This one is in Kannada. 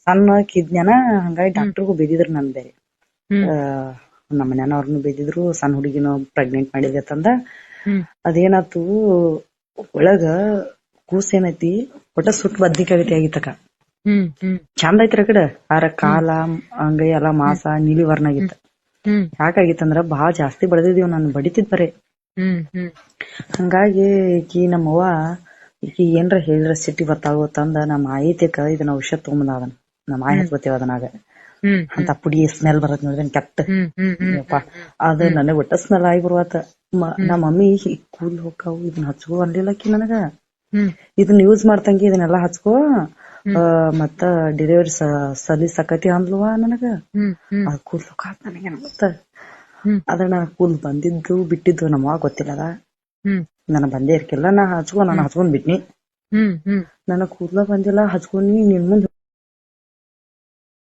ಸಣ್ಣ ಕಿದ್ನ್ಯಾನ ಹಂಗಾಗಿ ಡಾಕ್ಟರ್ಗೂ ಬಿದ್ದಿದ್ರು ನನ್ ಬೇರೆ. ಹ್ಮ್ ನಮ್ಮ ಮನ್ಯಾನವ್ರನ್ನು ಬಿದ್ದಿದ್ರು, ಸಣ್ಣ ಹುಡುಗಿನ ಪ್ರೆಗ್ನೆಂಟ್ ಮಾಡಿದೆ ಅಂತಂದ. ಹ್ಮ್ ಅದೇನಾತು ಒಳಗ ಕೂಸ್ ಏನೈತಿ ಒಟ್ಟ ಸುಟ್ಟು ಬದ್ನಿಕಾಯಿ ಆಗಿತ್ತಕ. ಹ್ಮ್ ಹ್ಮ್ ಚಂದ ಐತ್ರ ಕಡೆ ಆರ ಕಾಲ ಅಂಗೈ ಎಲ್ಲ ಮಾಸ ನೀಲಿ ವರ್ಣ ಆಗಿತ್ತ. ಹ್ಮ್ ಯಾಕಾಗಿತ್ತಂದ್ರ ಬಾಳ ಜಾಸ್ತಿ ಬೆಳೆದಿದೀವ್, ನಾನು ಬಡಿತಿದ್ ಬರೇ. ಹ್ಮ್ ಹ್ಮ್ ಹಂಗಾಗಿ ಈಕಿ ನಮ್ಮವ್ವ ಈಕಿ ಏನ್ರ ಹೇಳಿದ್ರ ಸಿಟ್ಟಿ ಬರ್ತಾವ ತಂದ ನಮ್ಮ ಆಯಿತೇಕ ಇದನ್ನ ಔಷಧ ತಗೊಂಬಂದ ಅದನ್ನ ನಮ್ಮ ಆಯಿ ಹಚ್ಕೋತೇವ ಅದನ್ನಾಗ. ಹ್ಮ್ ಅಂತ ಪುಡಿ ಸ್ಮೆಲ್ ಬರತ್ ನೋಡಿದ್ರೆ ಕೆಟ್ಟ. ಹ್ಮ್ ಹ್ಮ್ ಹ್ಮ್ ಯಪ್ಪಾ ಅದ ನನಗ್ ಒಟ್ಟ ಸ್ಮೆಲ್ ಆಗಿ ಬರುವತ್ತ. ನಮ್ಮ ಮಮ್ಮಿ ಕೂಲ್ ಹೋಗ್ತಾವು ಇದನ್ನ ಹಚ್ಕೋ ಅನ್ಲಿಲ್ಲಕಿ ನನಗ. ಹ್ಮ್ ಇದನ್ನ ಯೂಸ್ ಮಾಡ್ತಂಗಿ ಇದನ್ನೆಲ್ಲಾ ಹಚ್ಕೋ ಮತ್ತ ಡೆಲಿವರಿ ಸಲೀಸಕತಿ ಅಂದ್ಲವಾ ನನಗ. ಹ್ಮ್ ಹ್ಮ್ ಅದ್ ಕೂದ್ಲುಕಾತ್ ನನಗೆ ಮತ್ತ ಹ್ಮ್ ಅದನ್ನ ಕೂಲ್ ಬಂದಿದ್ದು ಬಿಟ್ಟಿದ್ದು ನಮ್ಮವ್ವ ಗೊತ್ತಿಲ್ಲದ. ಹ್ಮ್ ನನಗ್ ಬಂದೇ ಇರ್ಕಿಲ್ಲ, ನಾ ಹಚ್ಕೊಂಡ್ ಬಿಟ್ನಿ. ಹ್ಮ್ ಹ್ಮ್ ನನಗ್ ಕೂದ್ಲ ಬಂದಿಲ್ಲ, ಹಚ್ಕೊಂಡಿ ನಿನ್ ಮುಂದ್